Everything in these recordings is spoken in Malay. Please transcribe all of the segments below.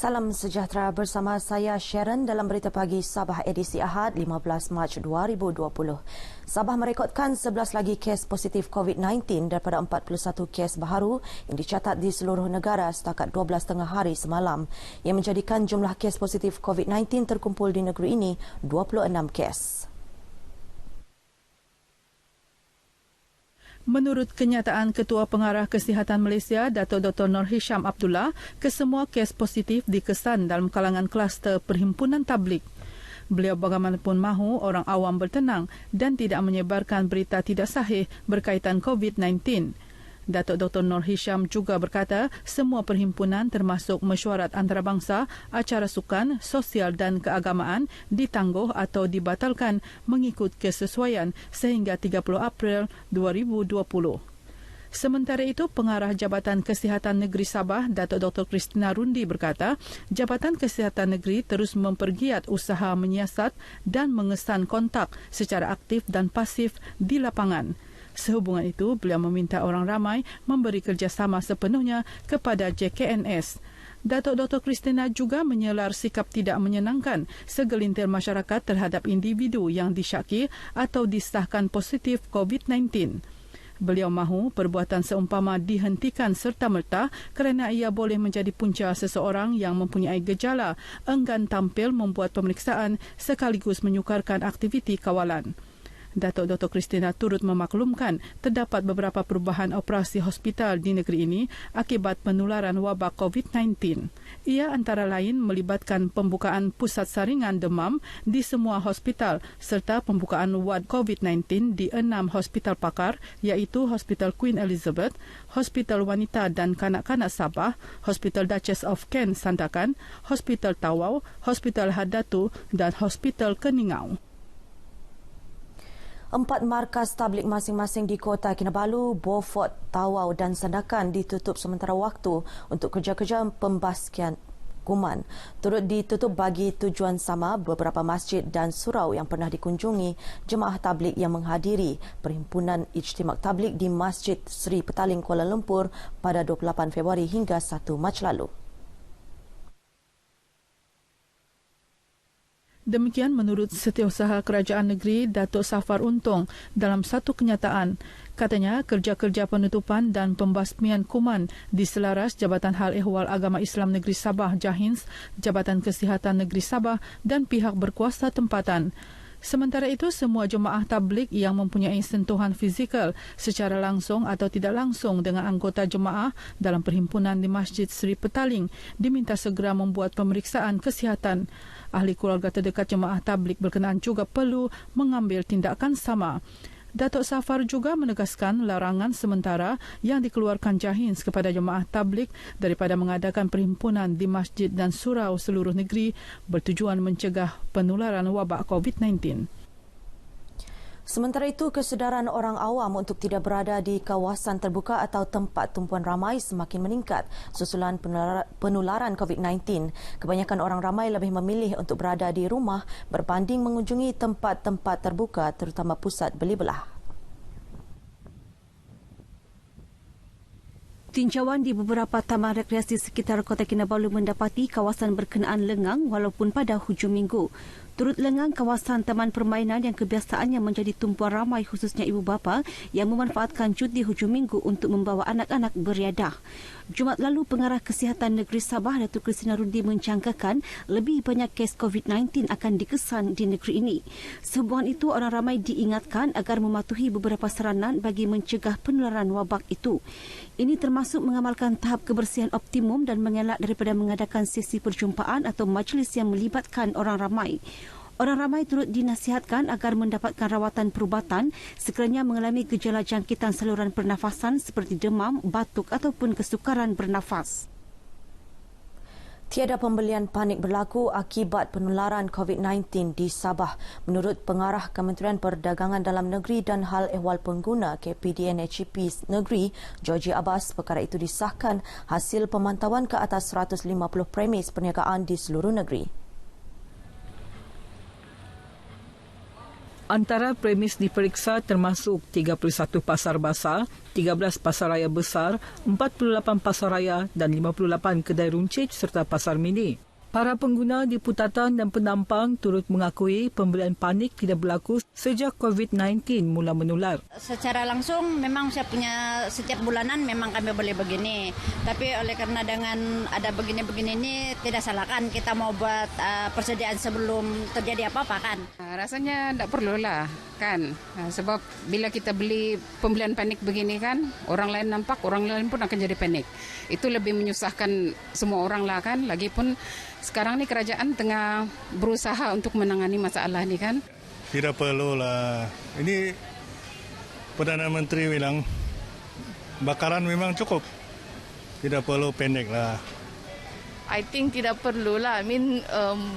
Salam sejahtera bersama saya Sharon dalam Berita Pagi Sabah edisi Ahad 15 Mac 2020. Sabah merekodkan 11 lagi kes positif COVID-19 daripada 41 kes baharu yang dicatat di seluruh negara setakat 12 tengah hari semalam, yang menjadikan jumlah kes positif COVID-19 terkumpul di negeri ini 26 kes. Menurut kenyataan Ketua Pengarah Kesihatan Malaysia, Datuk Dr. Nur Hisham Abdullah, kesemua kes positif dikesan dalam kalangan kluster Perhimpunan Tabligh. Beliau bagaimanapun mahu orang awam bertenang dan tidak menyebarkan berita tidak sahih berkaitan COVID-19. Datuk Dr. Nur Hisham juga berkata semua perhimpunan termasuk mesyuarat antarabangsa, acara sukan, sosial dan keagamaan ditangguh atau dibatalkan mengikut kesesuaian sehingga 30 April 2020. Sementara itu, Pengarah Jabatan Kesihatan Negeri Sabah, Datuk Dr. Kristina Rundi berkata, Jabatan Kesihatan Negeri terus mempergiat usaha menyiasat dan mengesan kontak secara aktif dan pasif di lapangan. Sehubungan itu, beliau meminta orang ramai memberi kerjasama sepenuhnya kepada JKNS. Datuk Dr. Kristina juga menyelar sikap tidak menyenangkan segelintir masyarakat terhadap individu yang disyaki atau disahkan positif COVID-19. Beliau mahu perbuatan seumpama dihentikan serta-merta kerana ia boleh menjadi punca seseorang yang mempunyai gejala enggan tampil membuat pemeriksaan sekaligus menyukarkan aktiviti kawalan. Datuk Dr. Kristina turut memaklumkan terdapat beberapa perubahan operasi hospital di negeri ini akibat penularan wabak COVID-19. Ia antara lain melibatkan pembukaan pusat saringan demam di semua hospital serta pembukaan wad COVID-19 di 6 hospital pakar iaitu Hospital Queen Elizabeth, Hospital Wanita dan Kanak-Kanak Sabah, Hospital Duchess of Kent Sandakan, Hospital Tawau, Hospital Hadatu dan Hospital Keningau. 4 markas tabligh masing-masing di Kota Kinabalu, Beaufort, Tawau dan Sandakan ditutup sementara waktu untuk kerja-kerja pembaskian kuman. Turut ditutup bagi tujuan sama beberapa masjid dan surau yang pernah dikunjungi jemaah tabligh yang menghadiri Perhimpunan Ijtimak Tabligh di Masjid Seri Petaling Kuala Lumpur pada 28 Februari hingga 1 Mac lalu. Demikian menurut Setiausaha Kerajaan Negeri Datuk Safar Untung dalam satu kenyataan. Katanya kerja-kerja penutupan dan pembasmian kuman diselaras Jabatan Hal Ehwal Agama Islam Negeri Sabah JAHINS, Jabatan Kesihatan Negeri Sabah dan pihak berkuasa tempatan. Sementara itu, semua jemaah tabligh yang mempunyai sentuhan fizikal secara langsung atau tidak langsung dengan anggota jemaah dalam perhimpunan di Masjid Seri Petaling diminta segera membuat pemeriksaan kesihatan. Ahli keluarga terdekat jemaah tabligh berkenaan juga perlu mengambil tindakan sama. Datuk Safar juga menegaskan larangan sementara yang dikeluarkan JAHINS kepada jemaah tabligh daripada mengadakan perhimpunan di masjid dan surau seluruh negeri bertujuan mencegah penularan wabak COVID-19. Sementara itu, kesedaran orang awam untuk tidak berada di kawasan terbuka atau tempat tumpuan ramai semakin meningkat susulan penularan COVID-19. Kebanyakan orang ramai lebih memilih untuk berada di rumah berbanding mengunjungi tempat-tempat terbuka, terutama pusat beli belah. Tinjauan di beberapa taman rekreasi sekitar Kota Kinabalu mendapati kawasan berkenaan lengang walaupun pada hujung minggu. Turut lengang kawasan taman permainan yang kebiasaannya menjadi tumpuan ramai khususnya ibu bapa yang memanfaatkan cuti hujung minggu untuk membawa anak-anak beriadah. Jumaat lalu, Pengarah Kesihatan Negeri Sabah, Datuk Kristina Rundi mencangkakan lebih banyak kes COVID-19 akan dikesan di negeri ini. Sehubungan itu, orang ramai diingatkan agar mematuhi beberapa saranan bagi mencegah penularan wabak itu. Ini termasuk mengamalkan tahap kebersihan optimum dan mengelak daripada mengadakan sesi perjumpaan atau majlis yang melibatkan orang ramai. Orang ramai turut dinasihatkan agar mendapatkan rawatan perubatan sekiranya mengalami gejala jangkitan saluran pernafasan seperti demam, batuk ataupun kesukaran bernafas. Tiada pembelian panik berlaku akibat penularan COVID-19 di Sabah. Menurut Pengarah Kementerian Perdagangan Dalam Negeri dan Hal Ehwal Pengguna KPDNHEP Negeri, Georgie Abbas, perkara itu disahkan hasil pemantauan ke atas 150 premis perniagaan di seluruh negeri. Antara premis diperiksa termasuk 31 pasar basah, 13 pasaraya besar, 48 pasaraya dan 58 kedai runcit serta pasar mini. Para pengguna di putatan dan penampang turut mengakui pembelian panik tidak berlaku sejak COVID-19 mula menular. Secara langsung memang saya punya setiap bulanan memang kami boleh begini. Tapi oleh karena dengan ada begini-begini ini tidak salahkan kita mau buat persediaan sebelum terjadi apa-apa kan. Rasanya tidak perlulah kan. Sebab bila kita beli pembelian panik begini kan, orang lain nampak, orang lain pun akan jadi panik. Itu lebih menyusahkan semua orang lah kan. Lagipun sekarang ni kerajaan tengah berusaha untuk menangani masalah ni kan. Tidak perlulah. Ini Perdana Menteri bilang bakaran memang cukup. Tidak perlu panik lah. I think tidak perlulah.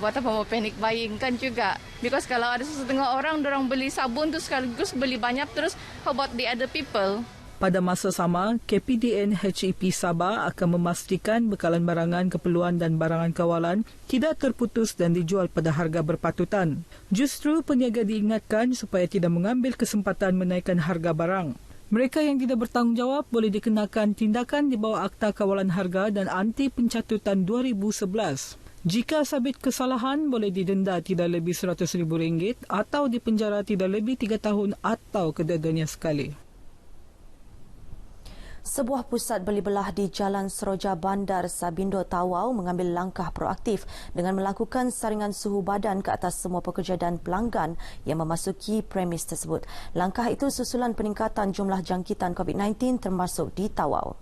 Buat apa mau panic buying kan juga. Because kalau ada setengah orang, dorang beli sabun tu sekaligus beli banyak terus, how about the other people? Pada masa sama, KPDN HEP Sabah akan memastikan bekalan barangan keperluan dan barangan kawalan tidak terputus dan dijual pada harga berpatutan. Justru peniaga diingatkan supaya tidak mengambil kesempatan menaikkan harga barang. Mereka yang tidak bertanggungjawab boleh dikenakan tindakan di bawah Akta Kawalan Harga dan Anti Pencatutan 2011. Jika sabit kesalahan, boleh didenda tidak lebih RM100,000 atau dipenjara tidak lebih 3 tahun atau kedua-duanya sekali. Sebuah pusat beli belah di Jalan Seroja Bandar Sabindo Tawau mengambil langkah proaktif dengan melakukan saringan suhu badan ke atas semua pekerja dan pelanggan yang memasuki premis tersebut. Langkah itu susulan peningkatan jumlah jangkitan COVID-19 termasuk di Tawau.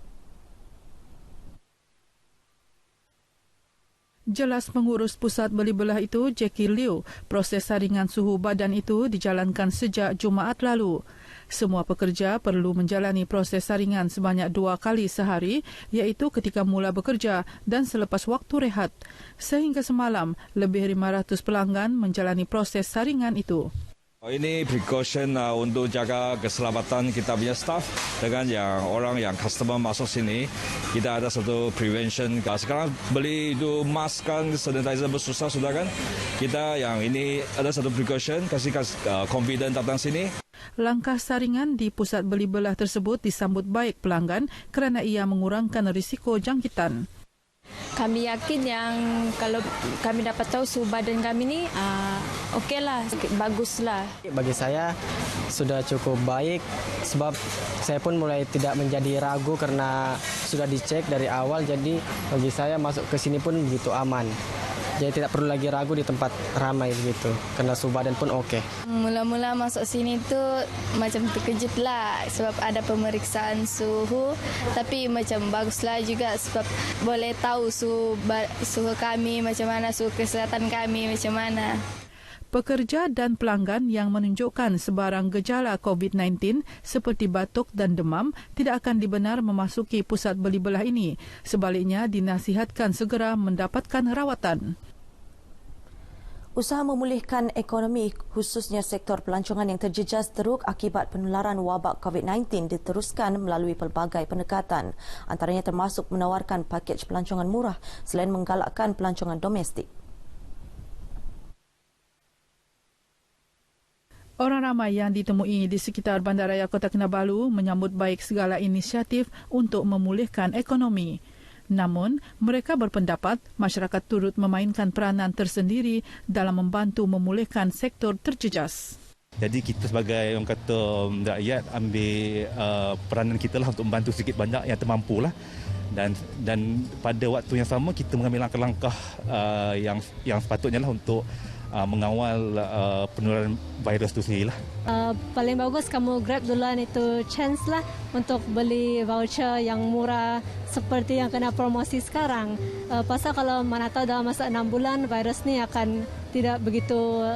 Jelas pengurus pusat beli belah itu, Jackie Liu, proses saringan suhu badan itu dijalankan sejak Jumaat lalu. Semua pekerja perlu menjalani proses saringan sebanyak 2 kali sehari, iaitu ketika mula bekerja dan selepas waktu rehat. Sehingga semalam, lebih 500 pelanggan menjalani proses saringan itu. Ini precaution untuk jaga keselamatan kita punya staff dengan yang orang yang customer masuk sini. Kita ada satu prevention. Sekarang beli itu mask kan, sanitizer bersusah sudah kan. Kita yang ini ada satu precaution, kasih confident datang sini. Langkah saringan di pusat beli belah tersebut disambut baik pelanggan kerana ia mengurangkan risiko jangkitan. Kami yakin yang kalau kami dapat tahu suhu badan kami ni okeylah, baguslah. Bagi saya sudah cukup baik sebab saya pun mulai tidak menjadi ragu kerana sudah dicek dari awal, jadi bagi saya masuk ke sini pun begitu aman. Jadi tidak perlu lagi ragu di tempat ramai begitu, kerana suhu badan pun okey. Mula-mula masuk sini tu macam terkejut lah sebab ada pemeriksaan suhu, tapi macam baguslah juga sebab boleh tahu suhu kami macam mana, suhu kesihatan kami macam mana. Pekerja dan pelanggan yang menunjukkan sebarang gejala COVID-19 seperti batuk dan demam tidak akan dibenar memasuki pusat beli belah ini. Sebaliknya, dinasihatkan segera mendapatkan rawatan. Usaha memulihkan ekonomi khususnya sektor pelancongan yang terjejas teruk akibat penularan wabak COVID-19 diteruskan melalui pelbagai pendekatan. Antaranya termasuk menawarkan pakej pelancongan murah selain menggalakkan pelancongan domestik. Orang ramai yang ditemui di sekitar Bandaraya Kota Kinabalu menyambut baik segala inisiatif untuk memulihkan ekonomi. Namun, mereka berpendapat masyarakat turut memainkan peranan tersendiri dalam membantu memulihkan sektor terjejas. Jadi kita sebagai orang kata rakyat ambil peranan kita lah untuk membantu sedikit banyak yang termampu lah. Dan pada waktu yang sama kita mengambil langkah-langkah yang sepatutnya lah untuk mengawal penularan virus itu sendirilah. Paling bagus kamu grab duluan itu chance lah untuk beli voucher yang murah seperti yang kena promosi sekarang. Pasal kalau mana tahu dalam masa 6 bulan virus ni akan tidak begitu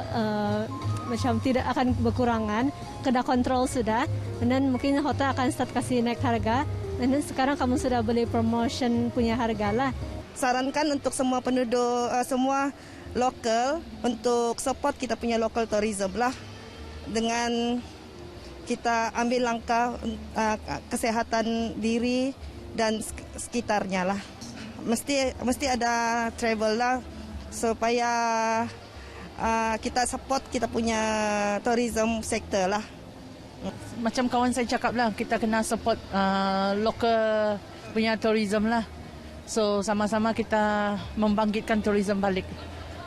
macam tidak akan berkurangan, kena kontrol sudah. Dan mungkin hotel akan start kasih naik harga. Dan sekarang kamu sudah beli promotion punya harga lah. Sarankan untuk semua penduduk semua lokal untuk support kita punya local tourism lah dengan kita ambil langkah kesehatan diri dan sekitarnya lah. Mesti ada travel lah supaya kita support kita punya tourism sector lah. Macam kawan saya cakap lah, kita kena support local punya tourism lah. So sama-sama kita membangkitkan tourism balik.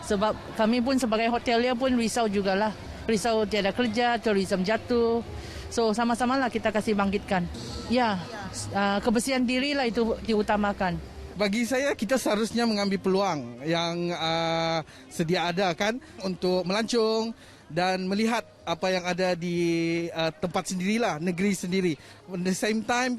Sebab kami pun sebagai hotelier pun risau jugalah. Risau tiada kerja, tourism jatuh. So sama-sama lah kita kasih bangkitkan. Ya, kebersihan diri lah itu diutamakan. Bagi saya, kita seharusnya mengambil peluang yang sedia ada kan untuk melancong dan melihat apa yang ada di tempat sendirilah, negeri sendiri. At the same time,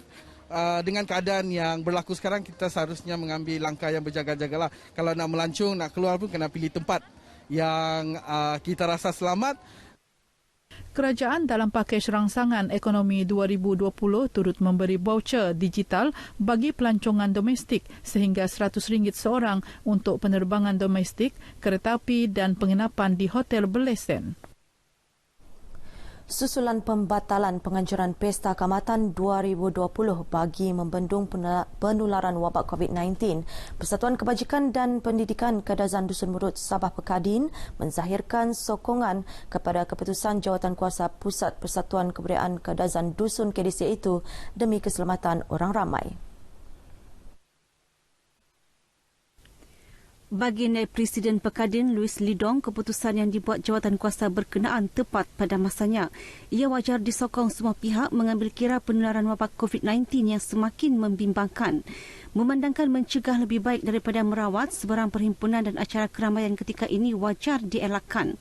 dengan keadaan yang berlaku sekarang, kita seharusnya mengambil langkah yang berjaga-jagalah. Kalau nak melancong, nak keluar pun kena pilih tempat yang kita rasa selamat. Kerajaan dalam pakej rangsangan ekonomi 2020 turut memberi voucher digital bagi pelancongan domestik sehingga RM100 seorang untuk penerbangan domestik, kereta api dan penginapan di hotel berlesen. Susulan pembatalan penganjuran Pesta Kaamatan 2020 bagi membendung penularan wabak COVID-19, Persatuan Kebajikan dan Pendidikan Kadazan Dusun Murut Sabah Pekadin menzahirkan sokongan kepada keputusan Jawatankuasa Pusat Persatuan Kebudayaan Kadazan Dusun KDC itu demi keselamatan orang ramai. Bagi Naib Presiden Pekadin Louis Lidong, keputusan yang dibuat Jawatankuasa berkenaan tepat pada masanya. Ia wajar disokong semua pihak mengambil kira penularan wabak COVID-19 yang semakin membimbangkan. Memandangkan mencegah lebih baik daripada merawat, sebarang perhimpunan dan acara keramaian ketika ini wajar dielakkan.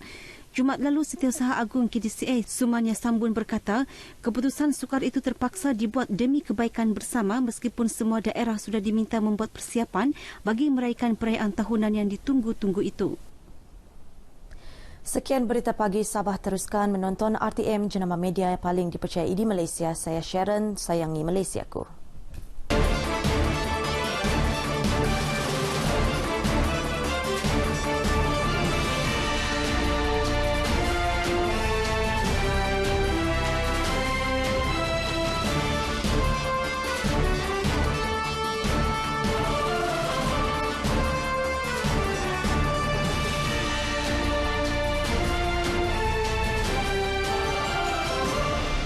Jumaat lalu, Setiausaha Agung KDCA Sumanya Sambun berkata, keputusan sukar itu terpaksa dibuat demi kebaikan bersama meskipun semua daerah sudah diminta membuat persiapan bagi meraihkan perayaan tahunan yang ditunggu-tunggu itu. Sekian berita pagi Sabah, teruskan menonton RTM, jenama media yang paling dipercayai di Malaysia. Saya Sharon, sayangi Malaysiaku.